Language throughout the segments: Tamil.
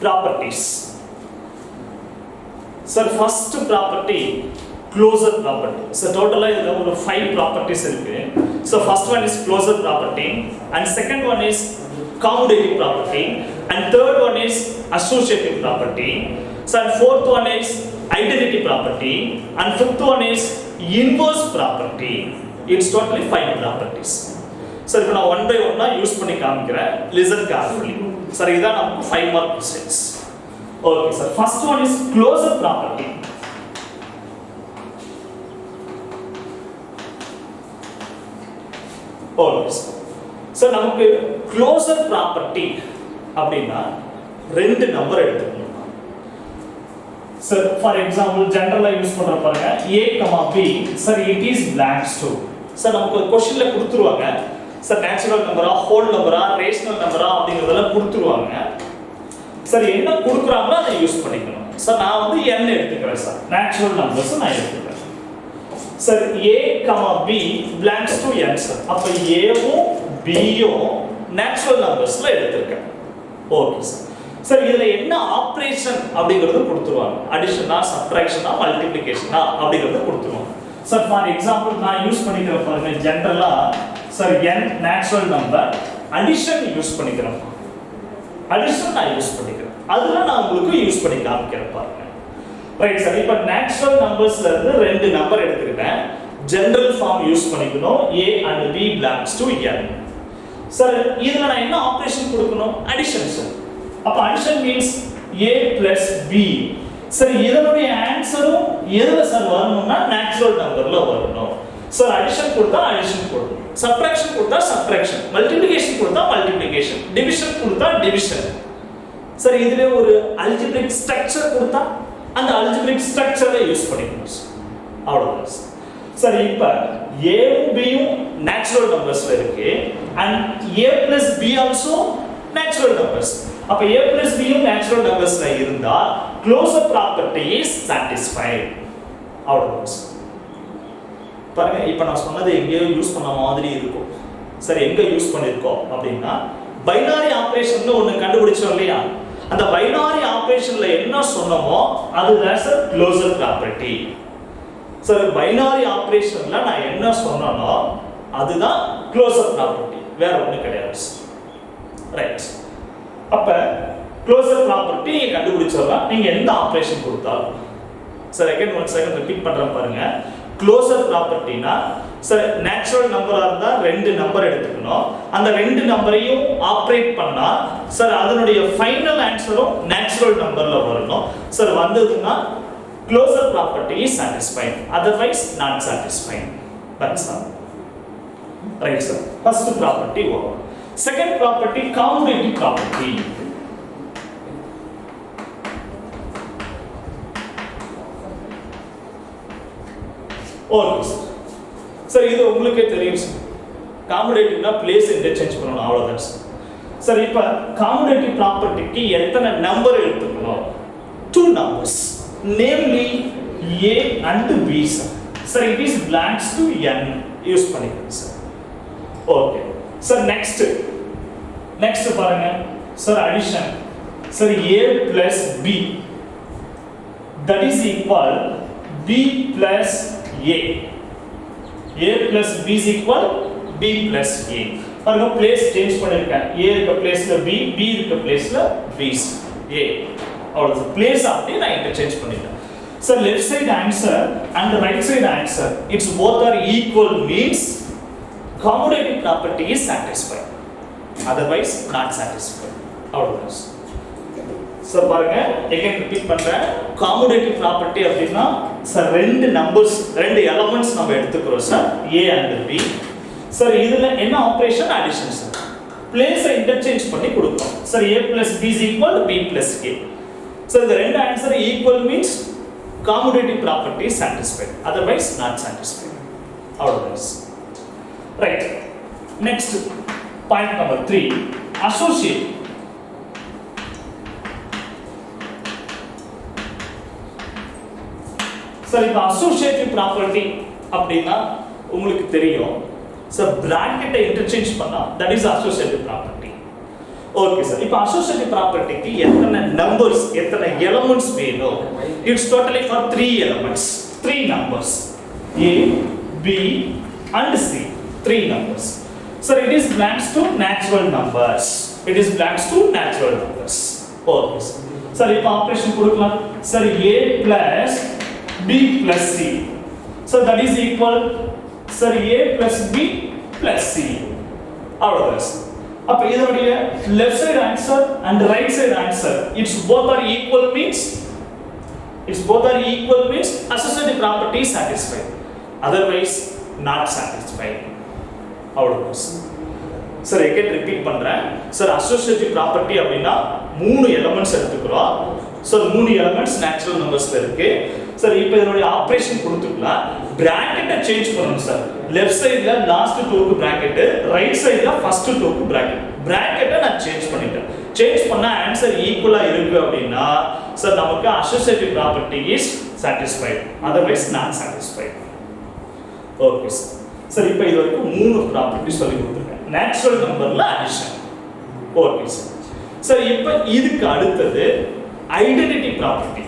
properties. Sir, first property closure property. So total is 5 properties irukku. So first one is closure property, and second one is commutative property, and third one is associative property. So and fourth one is identity property, and fifth one is inverse property. It's totally 5 properties. So இப்போ நான் one by one யூஸ் பண்ணி காமிக்கிறேன். Listen carefully. Sir, இதான் நமக்கு 5 mark questions. Okay sir, first one is closure property. Okay sir. So நமக்கு closure property அப்படினா ரெண்டு நம்பர் எடுத்துக்கணும். Sir, for example generally use பண்ற பாருங்க a, b. Sir, it is blanks to. Sir, நமக்கு क्वेश्चनல கொடுத்துருவாங்க. Sir, natural number ஆ, whole number ஆ, rational number ஆ அப்படிங்கறதெல்லாம் கொடுத்துருவாங்க. Sir, என்ன கொடுக்குறாங்களோ அதை யூஸ் பண்ணிக்கணும். Sir, நான் வந்து n எடுத்துக்கிறேன் sir. Natural numbers நான் எடுத்துக்கிறேன். Sir, a, b blanks to n sir. அப்ப a வும் b யும் natural numbersல எடுத்துக்கேன். Okay sir. Sir, இதுல என்ன ஆபரேஷன் அப்படிங்கறது கொடுத்துருவாங்க. அடிஷனா, சப்ட்ராக்ஷனா, மல்டிப்ளிகேஷனா அப்படிங்கறது கொடுத்துருவாங்க. Sir, for example நான் யூஸ் பண்ணிக்கிறேன் பாருங்க ஜெனரலா sir n natural number addition use பண்ணிக்கிறேன். addition நான் யூஸ் பண்ணிக்கிறேன். அதுல நான் உங்களுக்கு யூஸ் பண்ணி காமிக்கிறேன் பாருங்க. ரைட் சார், இப்போ natural numbersல இருந்து ரெண்டு நம்பர் எடுத்துக்கிட்டேன். ஜெனரல் ஃபார்ம் யூஸ் பண்ணிக்கணும். a and b belongs to n. சார், இதுல நான் என்ன ஆபரேஷன் கொடுக்கணும்? Addition sir. அப்ப addition means a plus b. சார், இதனுடைய ஆன்சரும் எதுல சார் வரணும்னா நேச்சுரல் நம்பர்ல வரணும். சார், அடிஷன் கொடுத்தா அடிஷன் கொடுக்கணும், சப்ட்ராக்ஷன் கொடுத்தா சப்ட்ராக்ஷன், மல்டிப்ளிகேஷன் கொடுத்தா மல்டிப்ளிகேஷன், டிவிஷன் கொடுத்தா டிவிஷன். சார், இதுல ஒரு அல்ஜிப்ரிக் ஸ்ட்ரக்சர் கொடுத்தா அந்த அல்ஜிப்ரிக் ஸ்ட்ரக்சரை யூஸ் பண்ணிக்கணும் சார். அவ்வளவுதான் சார். சார், இப்ப a வும் b யும் நேச்சுரல் நம்பர்ஸ்ல இருக்கு, and a plus b also natural numbers. அப்ப a plus b யும் natural numbersல இருந்தா closure property is satisfied. அவ்வளவுதான் சார். பாருங்க, இப்போ நான் சொன்னது எங்கேயோ யூஸ் பண்ண மாதிரி இருக்கும். சரி, எங்க யூஸ் பண்ணிருக்கோம் அப்படின்னா பைனரி ஆபரேஷன் ஒன்னு கண்டுபிடிச்சோம் இல்லையா? அந்த பைனரி ஆபரேஷன்ல என்ன சொன்னமோ அதுதான் sir closure property. Sir, binary ஆபரேஷன்ல நான் என்ன சொன்னனோ அதுதான் க்ளோசர் ப்ராப்பர்ட்டி, வேற ஒண்ணும் கிடையாது. ரைட். அப்ப க்ளோசர் ப்ராப்பர்ட்டி நீங்க கண்டுபிடிச்சறலாம் நீங்க எந்த ஆபரேஷன் கொடுத்தாலும். Sir, again one second repeat பண்றேன் பாருங்க. க்ளோசர் ப்ராப்பர்ட்டினா சார் நேச்சுரல் நம்பரா இருந்தா ரெண்டு நம்பர் எடுத்துக்கணும். அந்த ரெண்டு நம்பரையும் ஆபரேட் பண்ணா சார் அதனுடைய ஃபைனல் ஆன்சரும் நேச்சுரல் நம்பர்ல வரணும். சார், வந்ததுன்னா closer property is satisfied, otherwise not satisfied. That's all. Right sir. First property over. Second property commutative property. Okay sir. Sir, இது உங்களுக்கே தெரியும் சார். காமுடேட்டிவ்னா பிளேஸ் இன்டர்சேஞ்ச் பண்ணணும், அவ்வளவுதான் சார். சார், இப்போ காமுடேட்டிவ் ப்ராப்பர்ட்டிக்கு எத்தனை நம்பர் எடுத்துக்கணும்? 2 numbers, namely a and b sir. Sir, it is belongs to n use பண்ணிக்கலாம் சார். Okay sir. நெக்ஸ்ட் பாருங்க sir, addition. Sir, a plus b that is equal b plus a. a plus b is equal b plus a. பாருங்க, பிளேஸ் சேஞ்ச் பண்ணிருக்கேன். a இருக்க பிளேஸ்ல b, b இருக்க பிளேஸ்ல b, a. அவ்வளவு பிளேஸ் அப்படியே நான் இன்டர்சேஞ்ச் பண்ணிட்டேன். So left side answer and right side answer, it's both are equal means commutative property is satisfied, otherwise not satisfied. அவ்வளவுதான். சார், பாருங்க, again repeat பண்றேன். commutative property அப்படினா சார் ரெண்டு நம்பர்ஸ், ரெண்டு எலிமெண்ட்ஸ் நம்ம எடுத்துக்கிறோம் sir, a and b. Sir, இதுல என்ன ஆபரேஷன்? Addition sir. பிளேஸை இன்டர்சேஞ்ச் பண்ணி கொடுக்கிறோம். Sir, a plus b is equal b plus a. Sir, இந்த ரெண்டு answer equal means commutative property is satisfied, otherwise not satisfied. Otherwise. Right. Next, point number 3, associate. Sir, இப்போ அசோசியேட்டிவ் ப்ராப்பர்ட்டி அப்படின்னா உங்களுக்கு தெரியும் சார், பிராக்கெட்டை இன்டர்சேஞ்ச் பண்ணா that is associative property. Okay sir. இப்போ அசோசியேட்டிவ் ப்ராப்பர்ட்டிக்கு எத்தனை நம்பர்ஸ் எத்தனை எலிமெண்ட்ஸ் வேணும்? It's totally for 3 elements, 3 numbers, a b and c, 3 numbers. Sir, it is belongs to natural numbers. It is belongs to natural numbers. Okay sir. Sir, இப்போ ஆபரேஷன் கொடுக்கலாம். Sir, a plus b plus c. So that is equal, sir, a plus b plus c. அவ்வளவுதான் சார். அப்ப இதனுடைய left side answer and right side answer, it's both are equal means associative property is satisfied, otherwise not satisfied. அவ்வளவுதான் சார். again repeat பண்றேன் சார். associative property அப்படின்னா 3 elements எடுத்துக்கிறோம். சார் 3 elements natural numbersல இருக்கு சார். இப்போ இதனுடைய ஆபரேஷன் கொடுத்துக்கலாம். பிராக்கெட்டை சேஞ்ச் பண்ணனும் சார். லெஃப்ட் சைடுல லாஸ்ட் 2க்கு பிராக்கெட், ரைட் சைடுல ஃபர்ஸ்ட் 2க்கு பிராக்கெட். பிராக்கெட்டை நான் சேஞ்ச் பண்ணிட்டேன். சேஞ்ச் பண்ணா ஆன்சர் ஈக்குவலா இருக்கு அப்படினா சார் நமக்கு associative property is satisfied, otherwise not satisfied. Okay sir. Sir இப்போ இது வரைக்கும் 3 ப்ராப்பர்ட்டி சொல்லி கொடுத்துருக்கேன். நேச்சுரல் நம்பர்ல அடிஷன். Okay sir. சார் இப்போ இதுக்கு அடுத்தது identity property.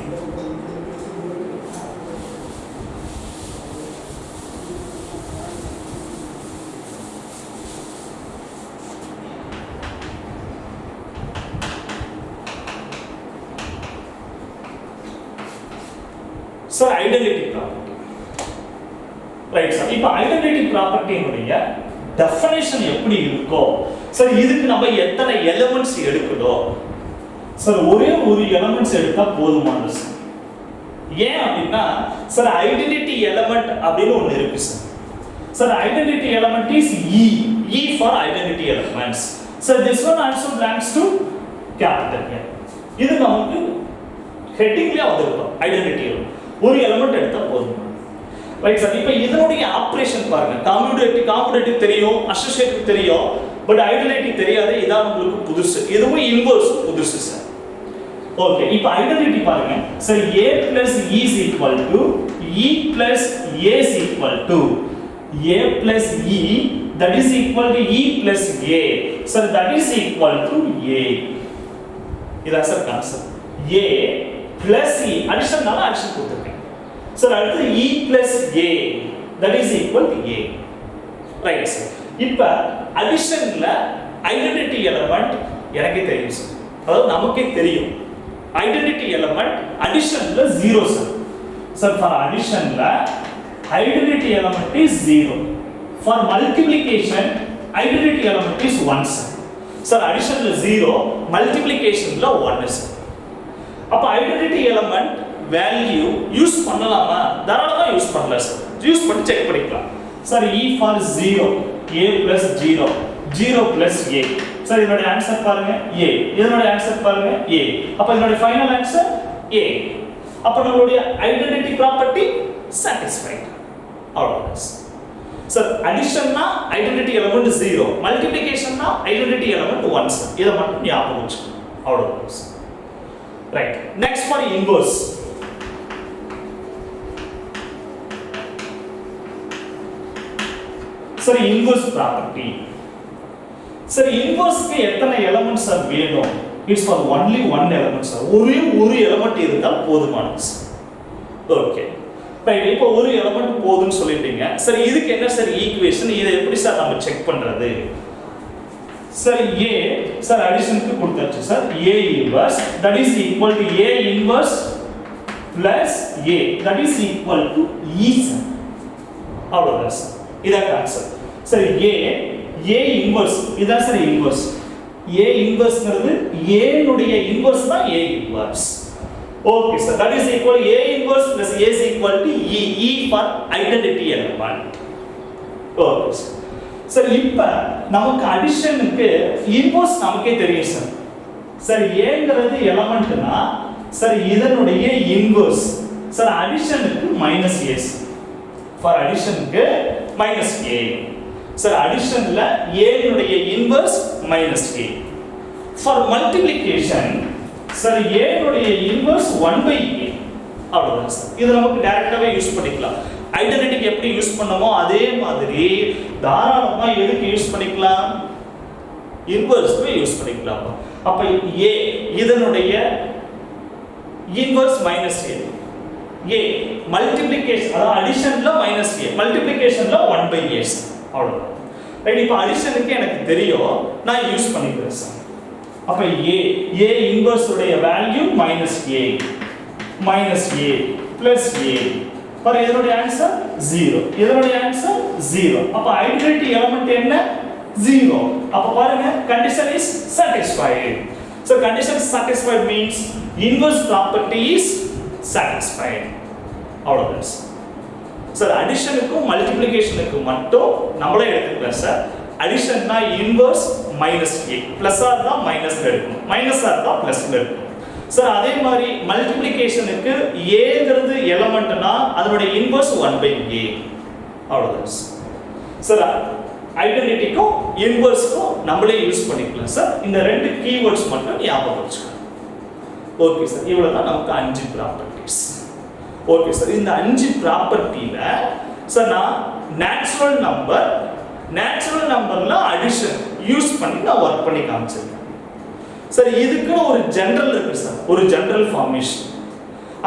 Sir identity property, right sir. இப்போ ஐடென்டிட்டி ப்ராப்பர்ட்டியினுடைய டெஃபினிஷன் எப்படி இருக்கோ சார், இதுக்கு நம்ம எத்தனை எலிமெண்ட்ஸ் எடுக்கணும் சார்? ஒரே ஒரு எலிமெண்ட்ஸ் எடுத்தா போதுமானது சார். ஏன் அப்படின்னா சார் ஐடென்டிட்டி எலிமெண்ட் அப்படின்னு ஒன்று இருக்கு sir. Sir identity element is E for identity elements. So this one also belongs to capital N. இது நமக்கு ஹெட்டிங்லயே வந்திருக்கும் ஐடென்டிட்டி எலிமெண்ட். ஒரு எலிமெண்ட் எடுத்தா போதும், ரைட் சார். இப்போ இதனுடைய ஆபரேஷன் பாருங்க. காம்படிட்டிவ் தெரியும், அசோசியேட்டிவ் தெரியும், பட் ஐடென்டிட்டி தெரியாது. இதான் உங்களுக்கு புதுசு. இதுவும் இன்வர்ஸ் புதுசு சார். ஓகே, இப்போ ஐடென்டிட்டி பாருங்க sir. a plus e is equal to e plus a is equal to a plus e, that is equal to e plus a. Sir, that is equal to a. இதான் sir concept. a plus e addition நால addition கொடுத்திருக்கேன் சார். அடுத்து e plus a, that is equal to a. Right sir. இப்போ அடிஷன்ல ஐடென்டிட்டி எலிமெண்ட் எனக்கே தெரியும் சார். அதாவது நமக்கே தெரியும் ஐடென்டிட்டி எலிமெண்ட் அடிஷன்ல 0 சார். சார் ஃபார் அடிஷன்ல identity element is 0. For multiplication identity element is 1 sir. Sir அடிஷன்ல 0, மல்டிப்ளிகேஷன்ல 1 சார். அப்ப ஐடென்டிட்டி எலிமெண்ட் வேல்யூ யூஸ் பண்ணலாமா? தாராளமா யூஸ் பண்ணலாம் சார். யூஸ் பண்ணி செக் பண்ணிக்கலாம் sir. e for 0, a plus 0, 0 plus a. Sir இதோட ஆன்சர் பாருங்க a. இதோட ஆன்சர் பாருங்க a. அப்ப இதோட ஃபைனல் ஆன்சர் a. அப்ப நம்மளுடைய ஐடென்டிட்டி ப்ராப்பர்ட்டி satisfied. அவ்வளவுதான் சார். அடிஷன்னா ஐடென்டிட்டி எலிமெண்ட் 0, மல்டிப்ளிகேஷன்னா ஐடென்டிட்டி எலிமெண்ட் 1 சார். இத மட்டும் ஞாபகம் வச்சுக்கோங்க. அவ்வளவுதான் sir. Right. Next for inverse. Sir inverse property. Sir இன்வர்ஸ்க்கு எத்தனை எலிமெண்ட்ஸ் சார் வேணும்? It's for only one element sir. ஒரே ஒரு எலிமெண்ட் இருந்தால் போதுமானது சார். Okay right. இப்போ ஒரு எலிமெண்ட் போதும்னு சொல்லிட்டீங்க சார். இதுக்கு என்ன சார் ஈக்குவேஷன்? இதை எப்படி சார் நம்ம செக் பண்றது? சார் a சார் அடிஷனுக்கு கொடுத்தாச்சு sir. a inverse that is equal to a inverse plus a that is equal to e sir. அவ்வளவுதான் சார். இதான் கான்செப்ட் சார். a இன்வர்ஸ் இதான் சார் இன்வர்ஸ். a இன்வர்ஸ்ங்கிறது a னுடைய இன்வர்ஸ் தான் a inverse. Okay sir. that is equal to a inverse plus a is equal to e for identity element. Okay sir. Sir இப்போ நமக்கு அடிஷனுக்கு இன்வர்ஸ் நமக்கே தெரியும் சார். சார் ஏங்கிறது எலிமெண்ட்னா சார் இதனுடைய இன்வர்ஸ் சார். அடிஷனுக்கு -a ஃபார் அடிஷனுக்கு -a சார். அடிஷன்ல a னுடைய inverse -a. For multiplication sir a னுடைய இன்வர்ஸ் 1/a. அவ்வளவுதான் சார். இது நமக்கு டைரக்டாவே யூஸ் பண்ணிக்கலாம். ஐடென்டிட்டிக்கு எப்படி யூஸ் பண்ணமோ அதே மாதிரி தாராளமா எதுக்கு யூஸ் பண்ணிக்கலாம்? இன்வர்ஸ்க்கு யூஸ் பண்ணிக்கலாம். அப்ப a இதனுடைய inverse minus a, a multiplication அதாவது அடிஷன்ல மைனஸ் a, மல்டிப்ளிகேஷன்ல 1/a. அவ்வளவுதான். ரைட். இப்போ அடிஷனுக்கு எனக்கு தெரியும், நான் யூஸ் பண்ணிக்கிறேன் சார். அப்ப a இன்வர்ஸ் உடைய value -a plus a. For இதனுடைய ஆன்சர் 0. இதனுடைய ஆன்சர் 0. அப்ப ஐடென்டிட்டி எலிமெண்ட் என்ன? 0. அப்ப பாருங்க condition is satisfied. So condition satisfied means inverse property is satisfied. அவ்வளவுதான் சார். சார் அடிஷனுக்கும் மல்டிப்ளிகேஷனுக்கும் மட்டும் நம்மளே எடுத்துக்கலாம் சார். அடிஷன்னா இன்வர்ஸ் -a, பிளஸ்ஸா இருந்தா மைனஸ்ல எடுக்கணும், மைனஸா இருந்தா பிளஸ்ல எடுக்கணும். சார் அதே மாதிரி மல்டிப்ளிகேஷனுக்கு ஏங்கிறது எலிமெண்ட்னா அதனுடைய இன்வர்ஸ் 1/a. அவ்வளவுதான் சார். ஐடென்டிட்டிக்கும் இன்வர்ஸ்க்கும் நம்மளே யூஸ் பண்ணிக்கலாம் சார். இந்த ரெண்டு கீவேர்ட்ஸ் மட்டும் ஞாபகம் வச்சுக்கணும். Okay sir. இவ்வளவுதான் நமக்கு 5 ப்ராப்பர்ட்டிஸ். Okay sir. இந்த 5 ப்ராப்பர்ட்டில சார் நான் நேச்சுரல் நம்பர்ல அடிஷன் யூஸ் பண்ணி நான் வர்க் பண்ணி காமிச்சிருக்கேன் சார். இதுக்கு ஒரு ஜெனரல் இருக்கு சார், ஒரு ஜெனரல் ஃபார்மேஷன்.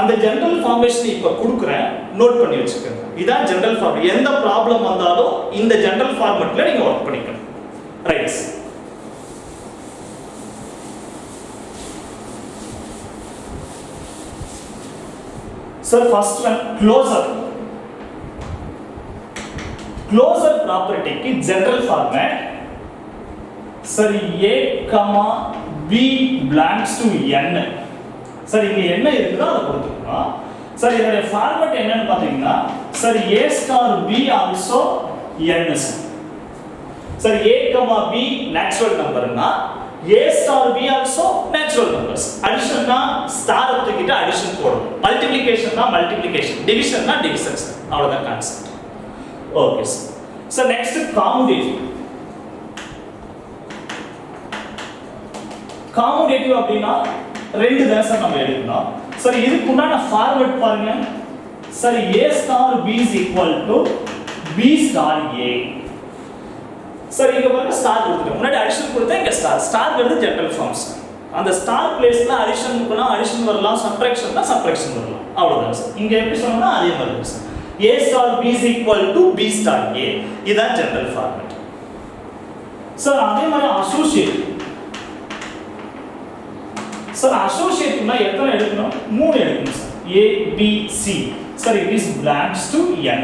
அந்த ஜெனரல் ஃபார்மேஷன் இப்ப கொடுக்குறேன், நோட் பண்ணி வச்சுக்கோங்க. இதான் ஜெனரல் ஃபார்ம். எந்த ப்ராப்ளம் வந்தாலும் இந்த ஜெனரல் ஃபார்மட்ல நீங்க வர்க் பண்ணிக்கணும். Right sir. First one closure ப்ராப்பர்ட்டிக்கு general format sir a, b belongs to n. Sir இங்க என்ன இருக்குதோ அதை கொடுத்துக்கணும் சார். இதோட ஃபார்மேட் என்னன்னு பாத்தீங்கன்னா sir a star b also n sir. a, b natural நம்பர்னா a star b also நேச்சுரல் நம்பர்ஸ். அடிஷன்னா ஸ்டார் எடுத்துக்கிட்டு அடிஷன் போடணும், மல்டிப்ளிகேஷன்னா மல்டிப்ளிகேஷன், டிவிஷன்னா டிவிஷன் சார். அவ்வளவுதான் concept. Okay sir. Sir next commutative அப்படின்னா ரெண்டு தான் சார் நம்ம எடுக்கணும் சார். இதுக்கு உண்டான ஃபார்வர்ட் பாருங்க sir. a star b is equal to b star a. Sir இங்க பாருங்க ஸ்டார் கொடுத்துட்டேன், முன்னாடி அடிஷன் கொடுத்தா இங்க ஸ்டார்ங்கிறது ஜெனரல் ஃபார்ம் சார். அந்த ஸ்டார் பிளேஸ்ல அடிஷன் பண்ணா அடிஷன் வரலாம், சப்ட்ராக்ஷன்னா சப்ட்ராக்ஷன் வரலாம். அவ்வளவுதான் சார். இங்க எப்படி சொன்னா அதே மாதிரி தான் sir. a star b is equal to b star a. இதான் ஜெனரல் ஃபார்மேட் சார். அதே மாதிரி அசோசியேட் சார். அசோசியேட்னா எத்தனை எடுக்கணும்? 3 எடுக்கணும் sir. a b c sir. it is belongs to n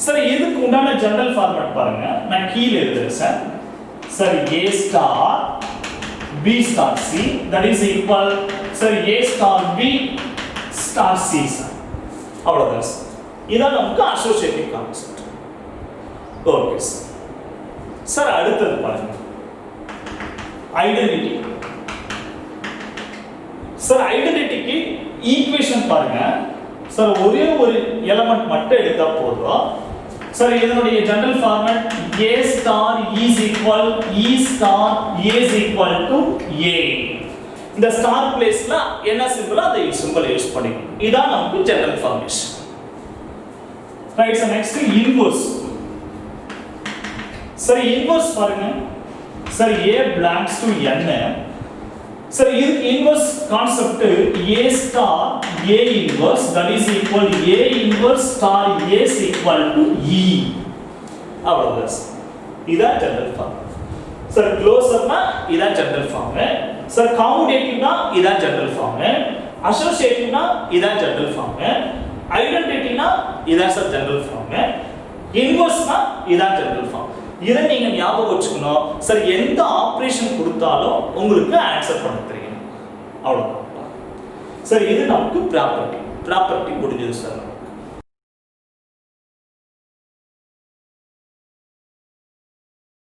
sir. இதுக்கு உண்டான ஜெனரல் ஃபார்மேட் பாருங்க, நான் கீழ எழுதுறேன் sir. Sir a star b star c that is equal sir a star b star c sir. அவ்வளவுதான் சார். இதான் நமக்கு associative concept. Okay sir. Sir அடுத்தது பாருங்க ஐடென்டிட்டி சார். ஐடென்டிட்டிக்கு ஈக்குவேஷன் பாருங்க சார். ஒரே ஒரு எலிமெண்ட் மட்டும் எடுத்தா போதும் சார். இதனுடைய general format a star is equal e star a is equal to a. இந்த ஸ்டார் பிளேஸ்ல என்ன சிம்பிளோ அந்த சிம்பிள் யூஸ் பண்ணிக்கணும். இதான் நமக்கு general formation. Right sir. Next inverse sir. Inverse பாருங்க sir. a belongs to n sir. இதுக்கு inverse concept a star a inverse that is equal a inverse star a is equal to e. அவ்வளவுதான் சார். இதான் ஜெனரல் ஃபார்ம் சார். க்ளோசர்னா இதான் ஜெனரல் ஃபார்ம் சார். காமுடேட்டிவ்னா இதான் ஜெனரல் ஃபார்ம். அசோசியேட்டிவ்னா இதான் ஜெனரல் ஃபார்ம். ஐடென்டிட்டினா இதான் சார் ஜெனரல் ஃபார்ம். இன்வர்ஸ்னா இதான் ஜெனரல் ஃபார்ம். இதை நீங்க ஞாபகம் வச்சுக்கணும் சார். எந்த ஆபரேஷன் கொடுத்தாலும் உங்களுக்கு ஆன்சர் பண்ண தெரியும். அவ்வளவுதான் சார். இது நமக்கு ப்ராப்பர்ட்டி முடிஞ்சது சார்.